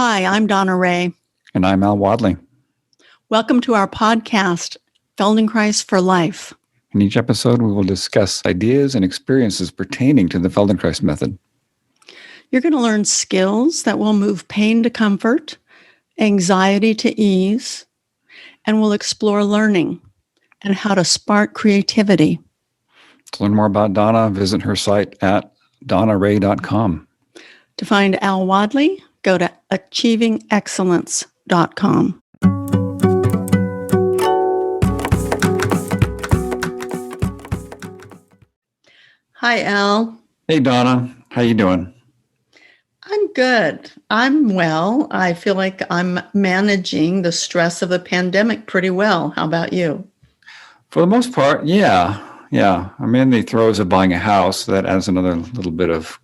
Hi, I'm Donna Ray. And I'm Al Wadley. Welcome to our podcast, Feldenkrais for Life. In each episode, we will discuss ideas and experiences pertaining to the Feldenkrais method. You're going to learn skills that will move pain to comfort, anxiety to ease, and we'll explore learning and how to spark creativity. To learn more about Donna, visit her site at donnaray.com. To find Al Wadley, go to achievingexcellence.com. Hi, Al. Hey, Donna. How you doing? I'm good. I'm well. I feel like I'm managing the stress of the pandemic pretty well. How about you? For the most part, yeah. I'm in the throes of buying a house. So that adds another little bit of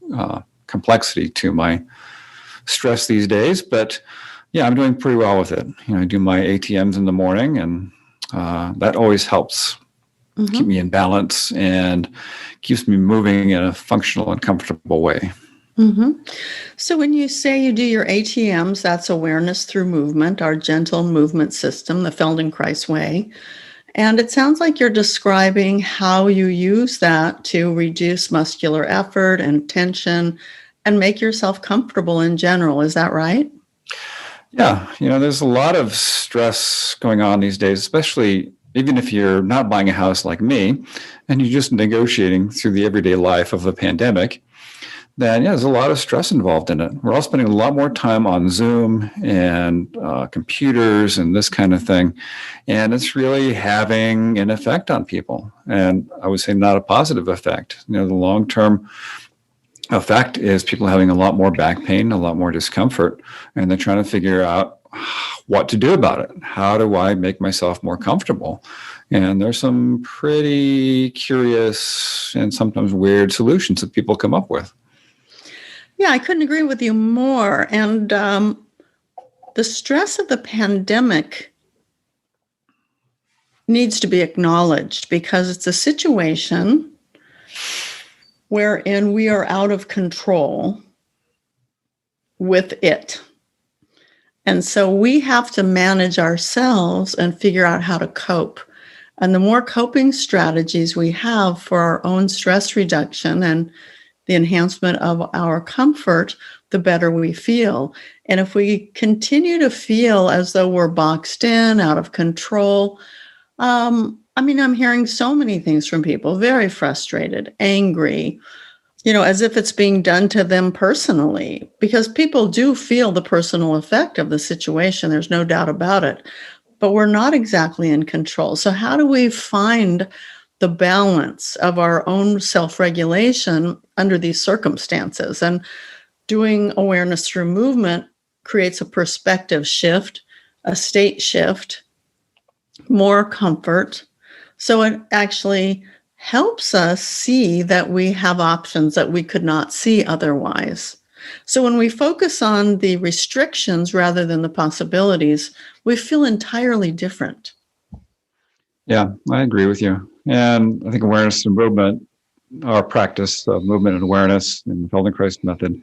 complexity to my stress these days. But yeah, I'm doing pretty well with it. I do my ATMs in the morning, and that always helps keep me in balance and keeps me moving in a functional and comfortable way. So when you say you do your ATMs, that's awareness through movement, our gentle movement system, the Feldenkrais way. And it sounds like you're describing how you use that to reduce muscular effort and tension and make yourself comfortable in general. Is that right? Yeah. There's a lot of stress going on these days, especially even if you're not buying a house like me and you're just negotiating through the everyday life of the pandemic. Then, there's a lot of stress involved in it. We're all spending a lot more time on Zoom and computers and this kind of thing. And it's really having an effect on people. And I would say not a positive effect. The long-term effect is people having a lot more back pain, a lot more discomfort, and they're trying to figure out what to do about it. How do I make myself more comfortable? And there's some pretty curious and sometimes weird solutions that people come up with. Yeah, I couldn't agree with you more. And the stress of the pandemic needs to be acknowledged because it's a situation wherein we are out of control with it. And so we have to manage ourselves and figure out how to cope. And the more coping strategies we have for our own stress reduction and the enhancement of our comfort, the better we feel. And if we continue to feel as though we're boxed in, out of control, I'm hearing so many things from people, very frustrated, angry, as if it's being done to them personally, because people do feel the personal effect of the situation. There's no doubt about it, but we're not exactly in control. So how do we find the balance of our own self-regulation under these circumstances? And doing awareness through movement creates a perspective shift, a state shift, more comfort. So it actually helps us see that we have options that we could not see otherwise. So when we focus on the restrictions rather than the possibilities, we feel entirely different. Yeah, I agree with you. And I think awareness and movement, our practice of movement and awareness in the Feldenkrais method,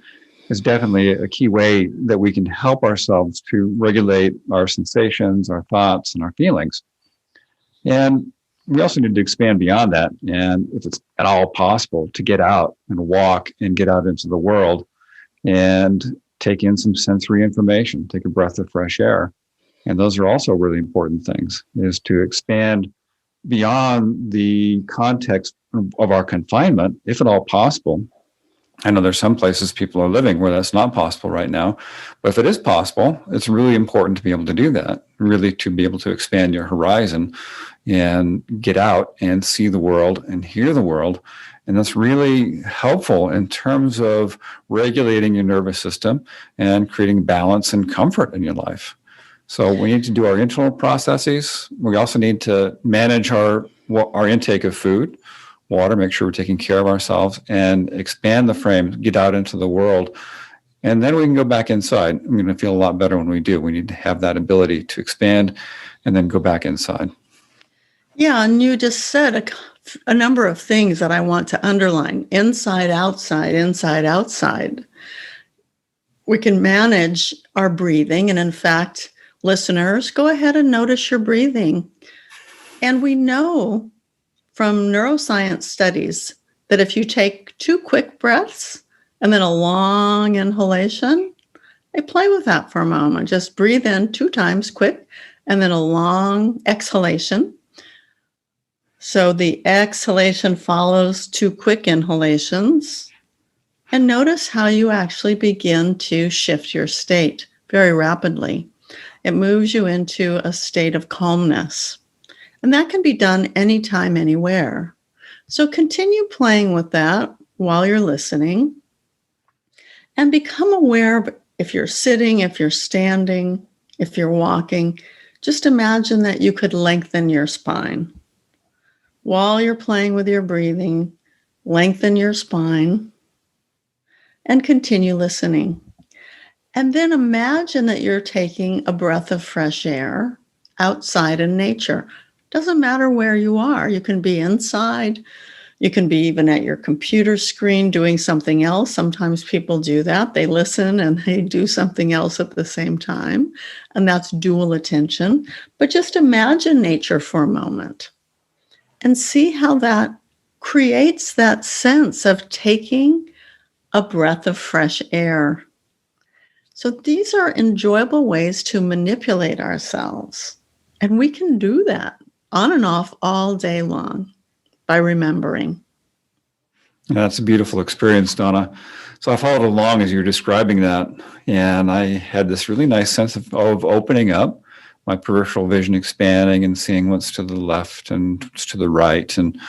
is definitely a key way that we can help ourselves to regulate our sensations, our thoughts, and our feelings. And we also need to expand beyond that. And if it's at all possible, to get out and walk and get out into the world and take in some sensory information, take a breath of fresh air. And those are also really important things, is to expand beyond the context of our confinement, if at all possible. I know there's some places people are living where that's not possible right now, but if it is possible, it's really important to be able to do that, really to be able to expand your horizon and get out and see the world and hear the world. And that's really helpful in terms of regulating your nervous system and creating balance and comfort in your life. So we need to do our internal processes. We also need to manage our intake of food, water, make sure we're taking care of ourselves, and expand the frame, get out into the world. And then we can go back inside. I'm going to feel a lot better when we do. We need to have that ability to expand and then go back inside. Yeah, and you just said a number of things that I want to underline. Inside, outside, inside, outside. We can manage our breathing. And in fact, listeners, go ahead and notice your breathing. And we know from neuroscience studies that if you take 2 quick breaths and then a long inhalation, I play with that for a moment. Just breathe in 2 times quick and then a long exhalation. So the exhalation follows 2 quick inhalations. And notice how you actually begin to shift your state very rapidly. It moves you into a state of calmness. And that can be done anytime, anywhere. So continue playing with that while you're listening. And become aware of if you're sitting, if you're standing, if you're walking. Just imagine that you could lengthen your spine. While you're playing with your breathing, lengthen your spine and continue listening. And then imagine that you're taking a breath of fresh air outside in nature. Doesn't matter where you are. You can be inside. You can be even at your computer screen doing something else. Sometimes people do that. They listen and they do something else at the same time. And that's dual attention. But just imagine nature for a moment and see how that creates that sense of taking a breath of fresh air. So these are enjoyable ways to manipulate ourselves. And we can do that on and off all day long by remembering. That's a beautiful experience, Donna. So I followed along as you were describing that, and I had this really nice sense of opening up, my peripheral vision expanding and seeing what's to the left and what's to the right. And it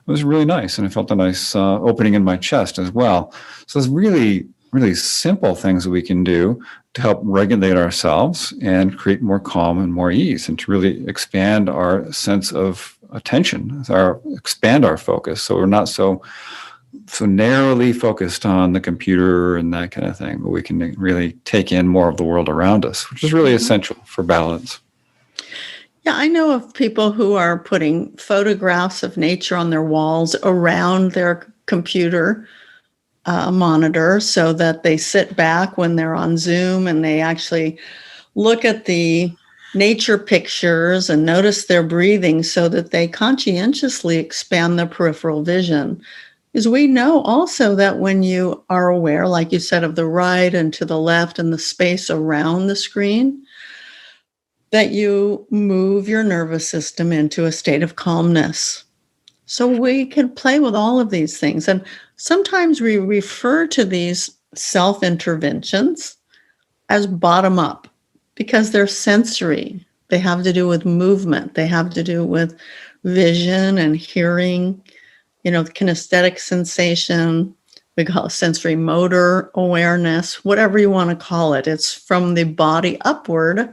was really nice. And I felt a nice opening in my chest as well. So there's really, really simple things that we can do to help regulate ourselves and create more calm and more ease, and to really expand our sense of attention, expand our focus. So we're not so narrowly focused on the computer and that kind of thing, but we can really take in more of the world around us, which is really essential for balance. Yeah, I know of people who are putting photographs of nature on their walls around their computer monitor so that they sit back when they're on Zoom and they actually look at the nature pictures and notice their breathing so that they conscientiously expand their peripheral vision. Because we know also that when you are aware, like you said, of the right and to the left and the space around the screen, that you move your nervous system into a state of calmness. So we can play with all of these things. And sometimes we refer to these self-interventions as bottom up because they're sensory. They have to do with movement. They have to do with vision and hearing, kinesthetic sensation. We call it sensory motor awareness, whatever you want to call it. It's from the body upward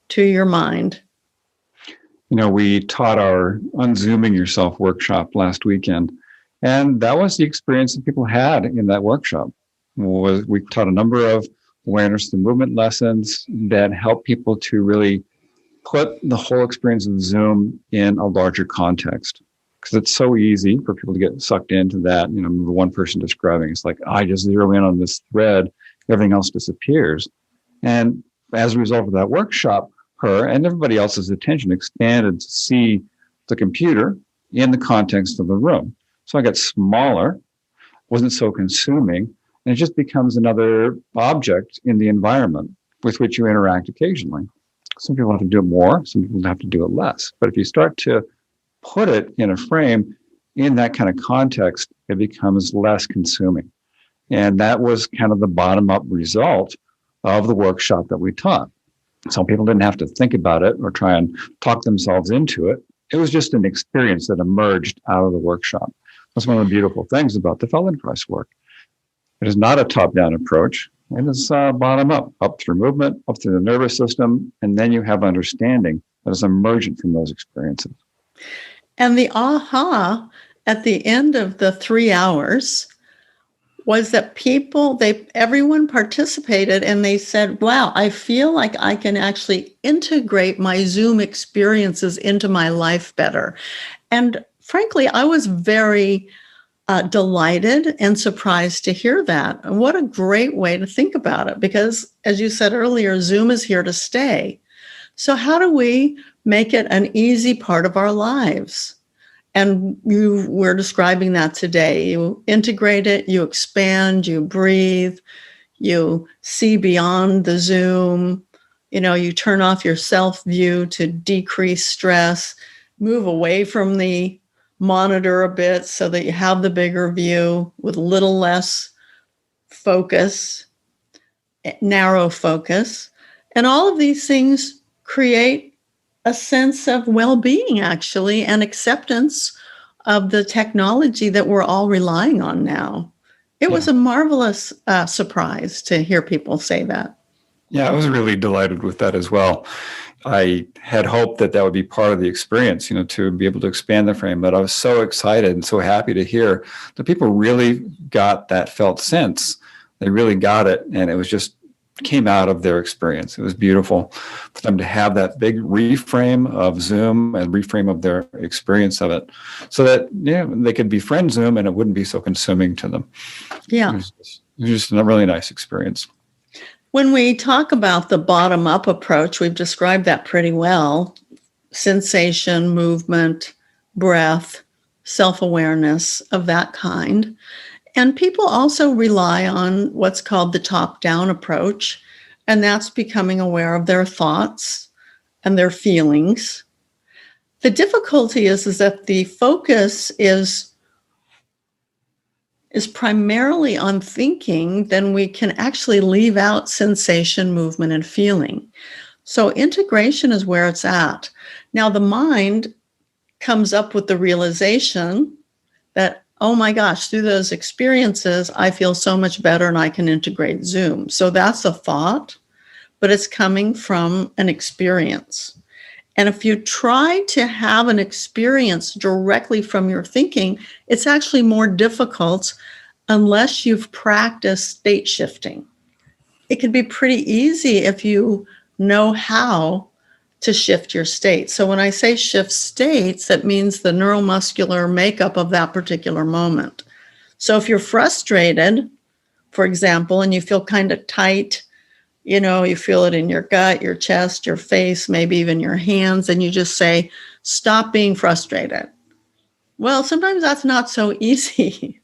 to your mind. We taught our Unzooming Yourself workshop last weekend, and that was the experience that people had in that workshop. We taught a number of awareness and movement lessons that help people to really put the whole experience of Zoom in a larger context. Because it's so easy for people to get sucked into that. The one person describing, it's like, I just zero in on this thread, everything else disappears. And as a result of that workshop, her and everybody else's attention expanded to see the computer in the context of the room. So I got smaller, wasn't so consuming, and it just becomes another object in the environment with which you interact occasionally. Some people have to do it more, some people have to do it less. But if you start to put it in a frame in that kind of context, it becomes less consuming. And that was kind of the bottom-up result of the workshop that we taught. Some people didn't have to think about it or try and talk themselves into it. It was just an experience that emerged out of the workshop. That's one of the beautiful things about the Feldenkrais work. It is not a top-down approach. It is bottom-up, up through movement, up through the nervous system, and then you have understanding that is emergent from those experiences. And the aha at the end of the 3 hours was that everyone participated and they said, wow, I feel like I can actually integrate my Zoom experiences into my life better. And frankly, I was very delighted and surprised to hear that. And what a great way to think about it, because as you said earlier, Zoom is here to stay. So how do we make it an easy part of our lives? And you were describing that today. You integrate it, you expand, you breathe, you see beyond the Zoom, you turn off your self view to decrease stress, move away from the monitor a bit so that you have the bigger view with a little less focus, narrow focus. And all of these things create a sense of well-being, actually, and acceptance of the technology that we're all relying on now. It was a marvelous surprise to hear people say that. Yeah, I was really delighted with that as well. I had hoped that would be part of the experience, to be able to expand the frame. But I was so excited and so happy to hear that people really got that felt sense. They really got it. And it was just came out of their experience. It was beautiful for them to have that big reframe of Zoom and reframe of their experience of it so that they could befriend Zoom and it wouldn't be so consuming to them. Yeah. It was just a really nice experience. When we talk about the bottom-up approach, we've described that pretty well. Sensation, movement, breath, self-awareness of that kind. And people also rely on what's called the top-down approach, and that's becoming aware of their thoughts and their feelings. The difficulty is that the focus is primarily on thinking, then we can actually leave out sensation, movement, and feeling. So integration is where it's at. Now, the mind comes up with the realization that, oh my gosh, through those experiences, I feel so much better and I can integrate Zoom. So that's a thought, but it's coming from an experience. And if you try to have an experience directly from your thinking, it's actually more difficult unless you've practiced state shifting. It can be pretty easy if you know how to shift your state. So when I say shift states, that means the neuromuscular makeup of that particular moment. So if you're frustrated, for example, and you feel kind of tight, you feel it in your gut, your chest, your face, maybe even your hands, and you just say, stop being frustrated. Well, sometimes that's not so easy.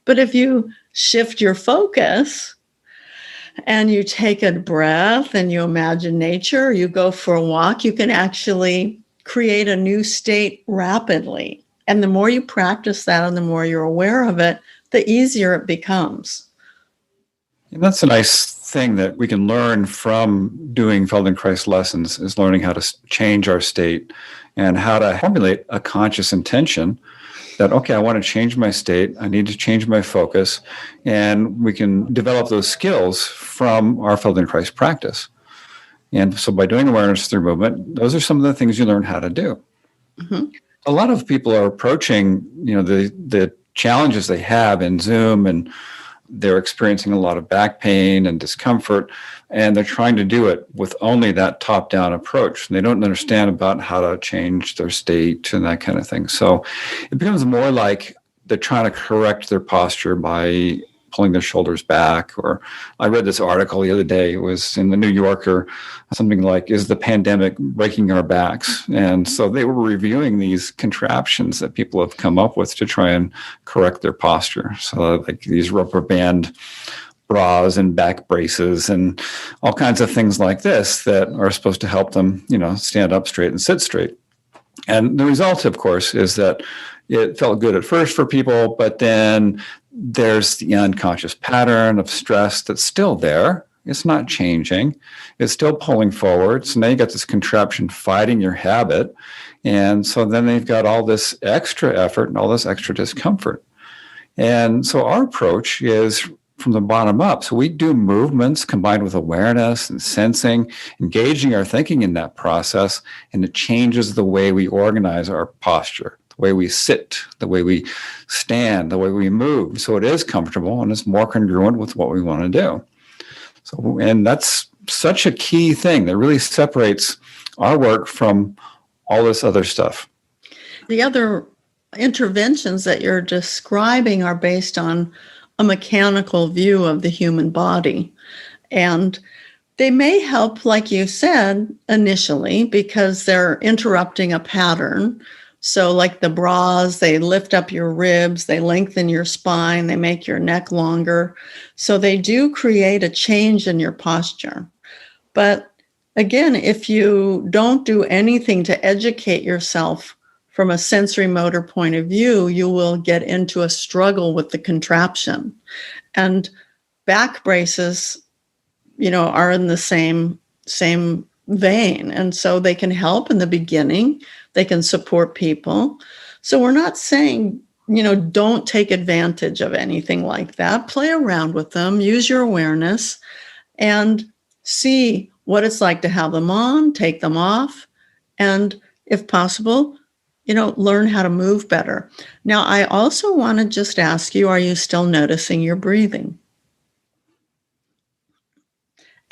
But if you shift your focus and you take a breath and you imagine nature, you go for a walk, you can actually create a new state rapidly. And the more you practice that and the more you're aware of it, the easier it becomes. And that's a nice thing that we can learn from doing Feldenkrais lessons is learning how to change our state and how to formulate a conscious intention that, okay, I want to change my state. I need to change my focus. And we can develop those skills from our Feldenkrais practice. And so by doing awareness through movement, those are some of the things you learn how to do. Mm-hmm. A lot of people are approaching, the challenges they have in Zoom, and they're experiencing a lot of back pain and discomfort, and they're trying to do it with only that top-down approach. They don't understand about how to change their state and that kind of thing. So it becomes more like they're trying to correct their posture by pulling their shoulders back. Or I read this article the other day. It was in the New Yorker, something like, is the pandemic breaking our backs? And so they were reviewing these contraptions that people have come up with to try and correct their posture. So like these rubber band bras and back braces and all kinds of things like this that are supposed to help them, stand up straight and sit straight. And the result, of course, is that it felt good at first for people, but then there's the unconscious pattern of stress that's still there. It's not changing. It's still pulling forward. So now you got this contraption fighting your habit. And so then they've got all this extra effort and all this extra discomfort. And so our approach is from the bottom up. So we do movements combined with awareness and sensing, engaging our thinking in that process, and it changes the way we organize our posture, the way we sit, the way we stand, the way we move. So it is comfortable and it's more congruent with what we want to do. So, and that's such a key thing that really separates our work from all this other stuff. The other interventions that you're describing are based on a mechanical view of the human body. And they may help, like you said, initially, because they're interrupting a pattern. So like the bras, they lift up your ribs, they lengthen your spine, they make your neck longer. So they do create a change in your posture. But again, if you don't do anything to educate yourself from a sensory motor point of view, you will get into a struggle with the contraption. And back braces, are in the same vein. And so they can help in the beginning. They can support people. So we're not saying, don't take advantage of anything like that. Play around with them, use your awareness, and see what it's like to have them on, take them off, and if possible, learn how to move better. Now, I also want to just ask you, are you still noticing your breathing?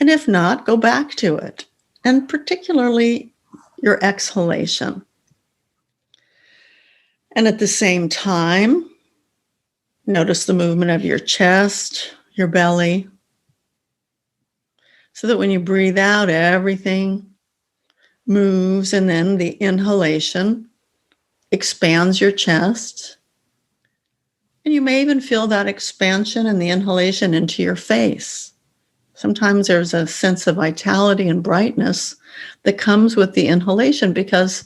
And if not, go back to it, and particularly your exhalation. And at the same time, notice the movement of your chest, your belly, so that when you breathe out, everything moves, and then the inhalation expands your chest. And you may even feel that expansion and the inhalation into your face. Sometimes there's a sense of vitality and brightness that comes with the inhalation, because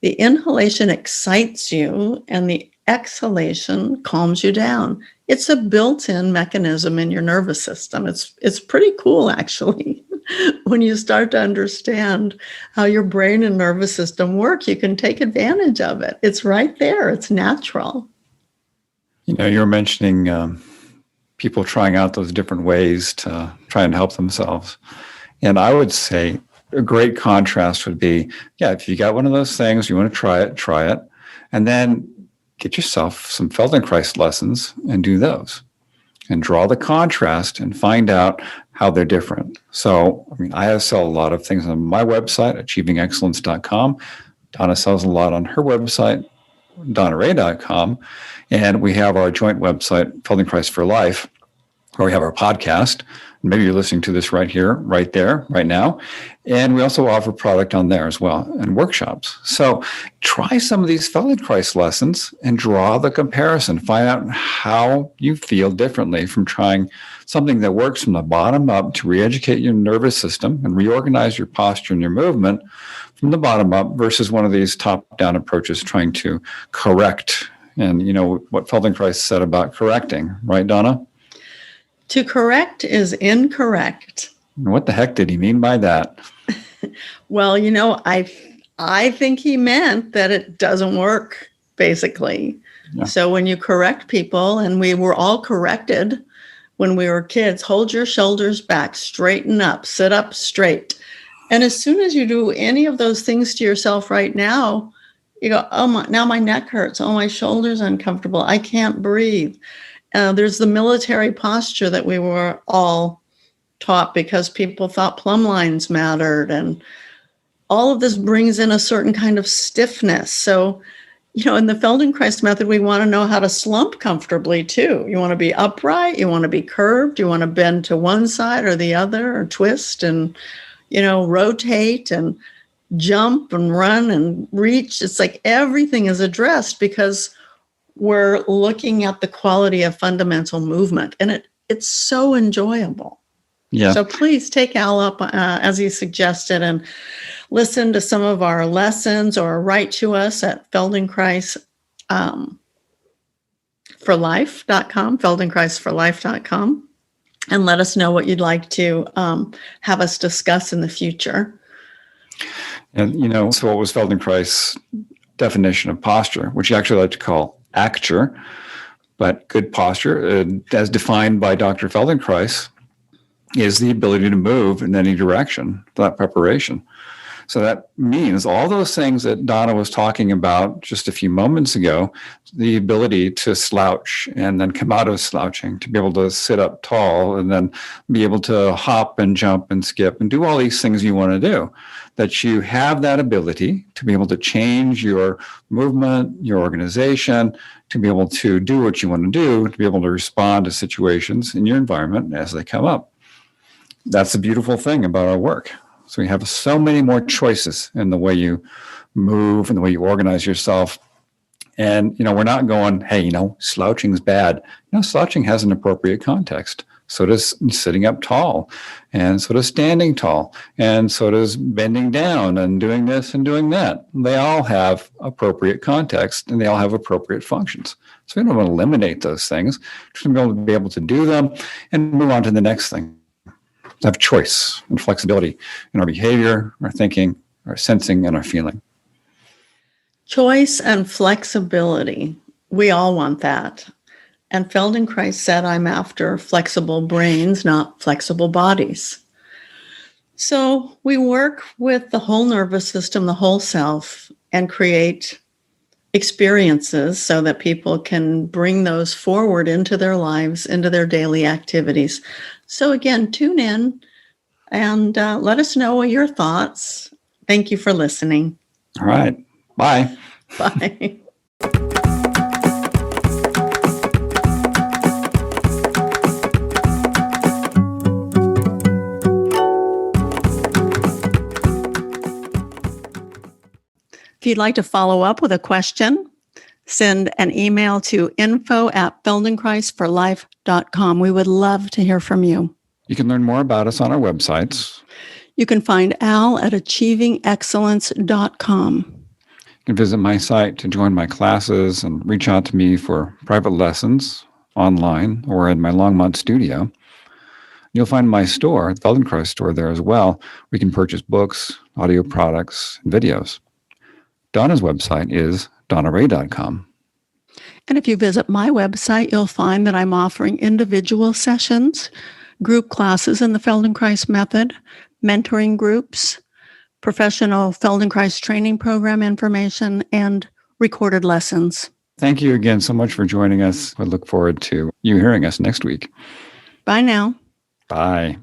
the inhalation excites you and the exhalation calms you down. It's a built-in mechanism in your nervous system. It's pretty cool, actually. When you start to understand how your brain and nervous system work, you can take advantage of it. It's right there. It's natural. You're mentioning people trying out those different ways to try and help themselves. And I would say a great contrast would be, if you got one of those things, you want to try it. And then get yourself some Feldenkrais lessons and do those. And draw the contrast and find out how they're different. So, I sell a lot of things on my website, achievingexcellence.com. Donna sells a lot on her website, donnaray.com. And we have our joint website, Feldenkrais for Life, where we have our podcast. Maybe you're listening to this right here, right there, right now. And we also offer product on there as well, and workshops. So try some of these Feldenkrais lessons and draw the comparison. Find out how you feel differently from trying something that works from the bottom up to re-educate your nervous system and reorganize your posture and your movement from the bottom up versus one of these top-down approaches trying to correct. And what Feldenkrais said about correcting, right, Donna? To correct is incorrect. What the heck did he mean by that? Well, I think he meant that it doesn't work, basically. Yeah. So when you correct people, and we were all corrected when we were kids, hold your shoulders back, straighten up, sit up straight. And as soon as you do any of those things to yourself right now, you go, now my neck hurts. Oh, my shoulder's uncomfortable. I can't breathe. There's the military posture that we were all taught because people thought plumb lines mattered. And all of this brings in a certain kind of stiffness. So, in the Feldenkrais method, we want to know how to slump comfortably too. You want to be upright, you want to be curved, you want to bend to one side or the other, or twist and, rotate and jump and run and reach. It's like everything is addressed because we're looking at the quality of fundamental movement, and it's so enjoyable. Yeah. So please take Al up as he suggested and listen to some of our lessons, or write to us at Feldenkrais for life.com, Feldenkrais4life.com, and let us know what you'd like to have us discuss in the future. And, so what was Feldenkrais' definition of posture, which you actually like to call acture, but good posture, as defined by Dr. Feldenkrais, is the ability to move in any direction without preparation. So that means all those things that Donna was talking about just a few moments ago, the ability to slouch and then come out of slouching, to be able to sit up tall and then be able to hop and jump and skip and do all these things you want to do, that you have that ability to be able to change your movement, your organization, to be able to do what you want to do, to be able to respond to situations in your environment as they come up. That's the beautiful thing about our work. So we have so many more choices in the way you move and the way you organize yourself. And, we're not going, hey, slouching's bad. Slouching has an appropriate context. So does sitting up tall, and so does standing tall, and so does bending down and doing this and doing that. They all have appropriate context, and they all have appropriate functions. So we don't want to eliminate those things. Just want to be able to do them and move on to the next thing. Have choice and flexibility in our behavior, our thinking, our sensing, and our feeling. Choice and flexibility. We all want that. And Feldenkrais said, I'm after flexible brains, not flexible bodies. So we work with the whole nervous system, the whole self, and create experiences so that people can bring those forward into their lives, into their daily activities. So again, tune in and let us know what your thoughts. Thank you for listening. All right. Bye. Bye. If you'd like to follow up with a question, send an email to info@feldenkreisforlife.com. We would love to hear from you. You can learn more about us on our websites. You can find Al at achievingexcellence.com. You can visit my site to join my classes and reach out to me for private lessons online or in my Longmont studio. You'll find my store, the Feldenkrais store, there as well. We can purchase books, audio products, and videos. Donna's website is donnaray.com. And if you visit my website, you'll find that I'm offering individual sessions, group classes in the Feldenkrais method, mentoring groups, professional Feldenkrais training program information, and recorded lessons. Thank you again so much for joining us. I look forward to you hearing us next week. Bye now. Bye.